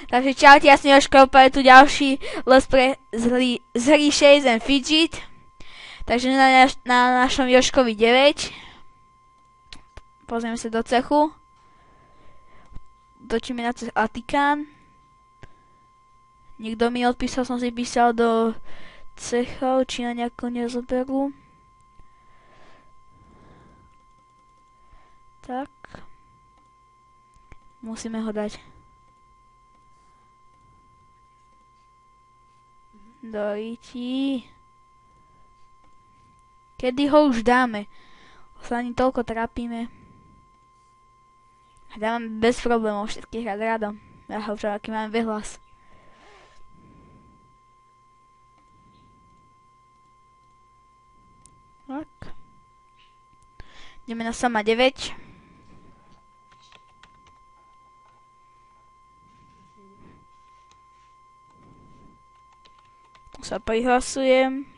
Takže čaute, ja som Jožko, je tu ďalší les pre z hry Shades and Fidget. Takže na našom Jožkovi 9. Pozrieme sa do cechu. Točíme na cech Atikán. Nikto mi odpísal, som si písal do cechov, či na nejako nezoberú. Tak. Musíme ho dať do IT. Kedy ho už dáme? Sa ani toľko trápime. Dávame bez problémov všetkých rád radom. Ja ho už aký máme vyhlas. Tak. Ideme na sama 9. Sa prihlasujem.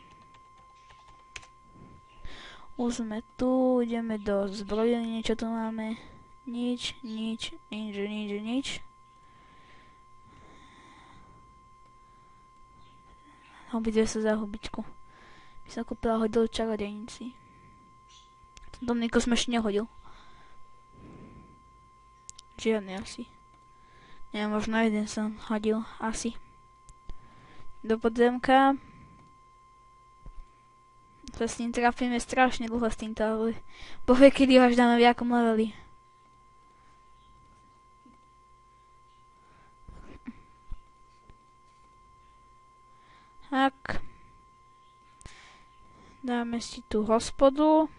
Už sme tu, ideme do zbrojení, čo tu máme? Nič. Obidve sa za hubičku. By som kúpila hodil čarodejnici. Tento mlíko som ešte nehodil. Žiadny asi. Nie, možno jeden som hodil, asi. Do podzemka. Sa s ním trafíme strašne dlho s týmto, ale povie, kedy ho až dáme v jakom leveli. Tak. Dáme si tú hospodu.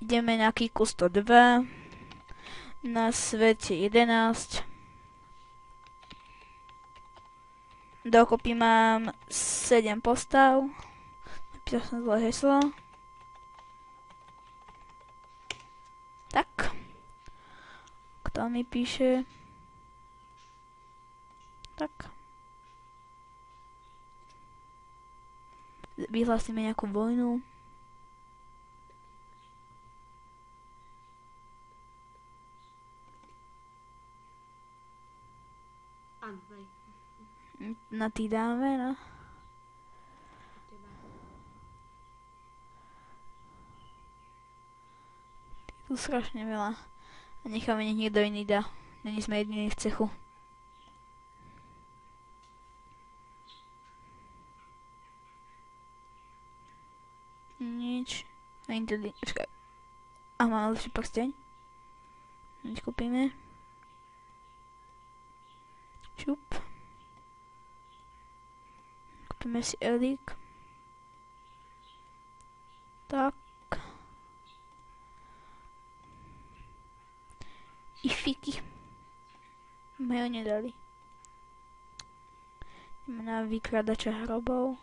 Ideme na Kiku 102. Na svete 11. Dokopy mám 7 postav. Napísal som zlé heslo. Tak. Kto mi píše? Tak. Vyhlásime nejakú vojnu. Na tý dáme, no. Tu strašne veľa. A necháme, nech niekto iný dá. Není sme jediní v cechu. Nič. Není to... Počkaj. A máme lepší prsteň. Nič kúpime. Čup. Kúpime si elík. Tak. I fiky. My ho nedali. Ideme na vykradača hrobov.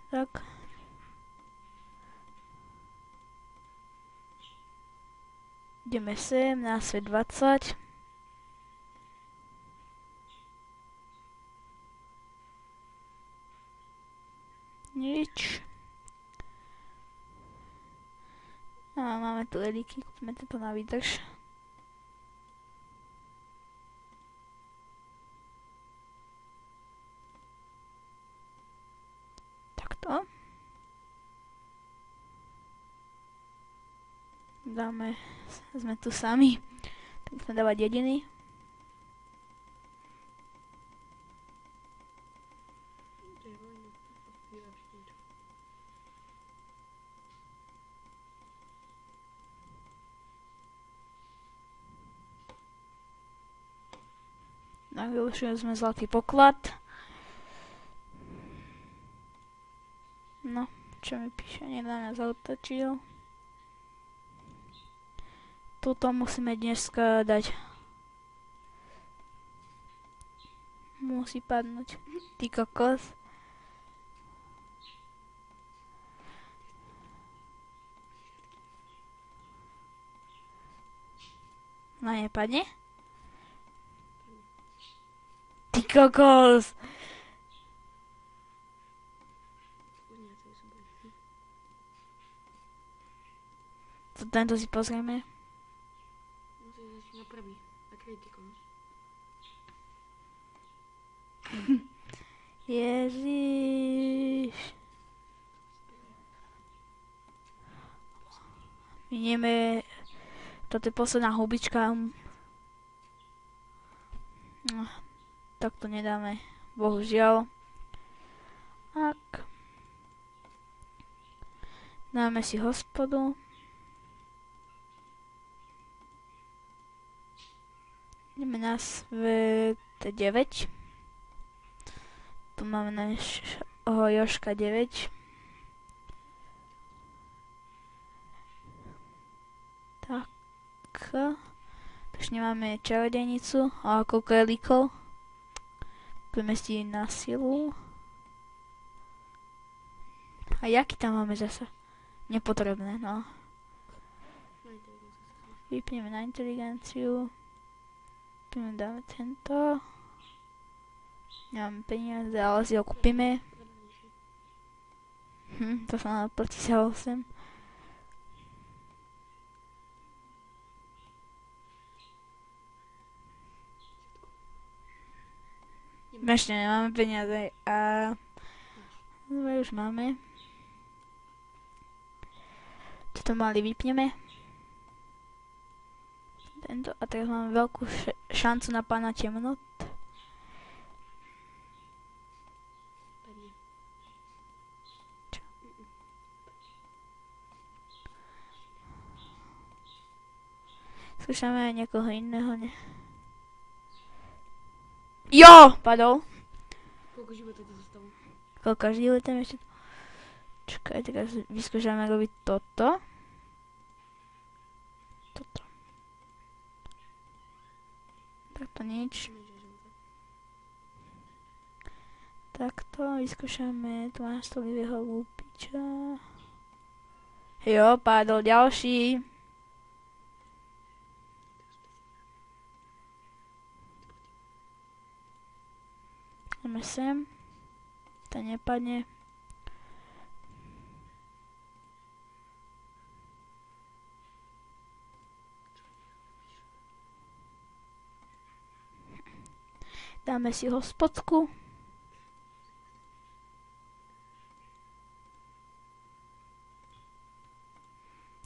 Tak. Ideme sem na svet 20. Nič. A máme tu elíky, kúpime to na výdrž. Takto. Dáme, sme tu sami, tak musíme dávať jediny. Využili sme zlatý poklad. No, čo mi píše, nedá mňa zautočil. Tuto musíme dneska dať. Musí padnúť. Ty kokos. No nepadne? Ty kokos. Tento si pozrieme. Musíš začať na prvý. Na kritikom. Ježiš. Minieme. Toto je posledná hubička. No, tak to nedáme. Bohužiaľ. Tak. Dáme si hospodu. Ideme na svet 9. Tu máme našho Jožka 9. Tak. Takže nemáme čarodejnicu. A koľko je líkov? Budeme si na silu. A jaký tam máme zasa? Nepotrebné, no. Vypneme na inteligenciu. Dáme tento. Nemáme peniaze, ale si ho kúpime. To sa nám platí sa 8. Ešte nemáme peniaze a už máme. Toto mali vypneme. Tento, a teraz máme veľkú šancu na pána temnot. Skúšame aj niekoho iného, ne? Jo! Padol. Koľko života ti zostalo? Koľko života mi ešte... Čakaj, teraz vyskúšame robiť toto. Toto. Takto nič. Takto, vyskúšame tu nástolivého lúpiča. Jo, padol ďalší. Ideme sem. To nepadne. Dáme si hospodku.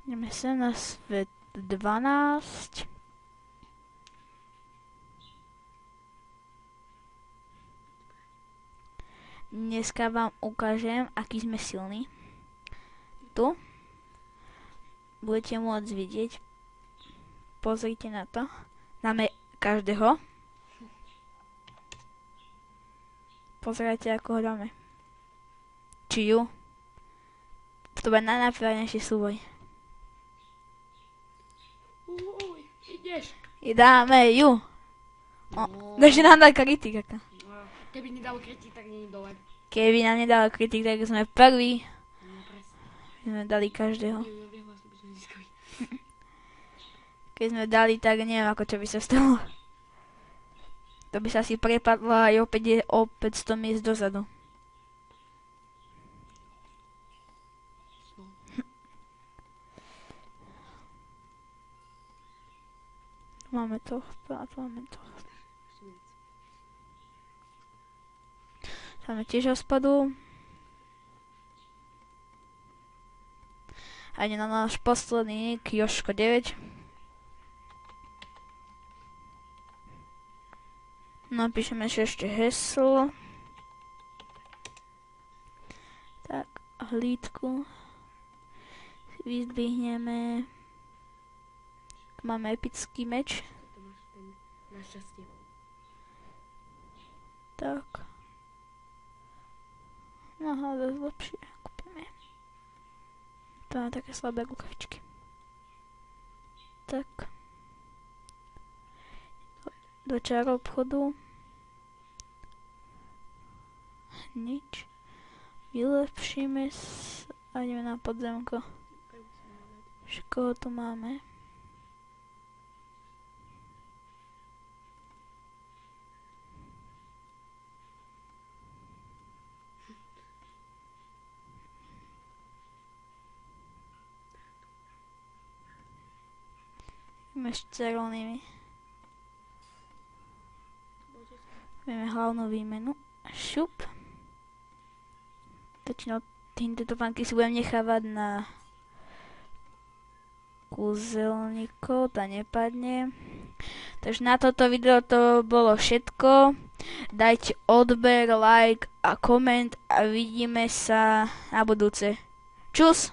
Ideme sem na svet 12. Dneska vám ukážem, aký sme silní. Tu budete môcť vidieť. Pozrite na to. Dáme každého. Pozerajte, ako ho dáme. Či ju. To bude najnápadnejší súboj. Ideš. I dáme ju. Takže nám dá kritik. Keby nedal kritik, tak nie je dole. Keby nám nedal kritik, tak sme prví. Sme dali každého. Keď sme dali, tak neviem, ako čo by sa stalo. To by sa asi prepadlo a opäť je opäť 100 miest dozadu. Máme tohto a tu máme tohto. Máme tiež hospodu. A ide na náš posledný nick Jožko 9. Napíšeme ešte heslo. Tak, hlídku. Vyzdvihneme. Máme epický meč. To máš ten na šťastie. Tak. No, ale lepšie. Kúpime. To má také slabé rukavičky. Tak. Do čár obchodu. Nič. Vylepšíme a ideme na podzemko. Koho tu máme? Ideme s červenými. Vieme hlavnú výmenu. Šup. Väčšinou týmto topánky si budem nechávať na kúzelníkov, tá nepadne. Takže na toto video to bolo všetko. Dajte odber, like a koment a vidíme sa na budúce. Čus!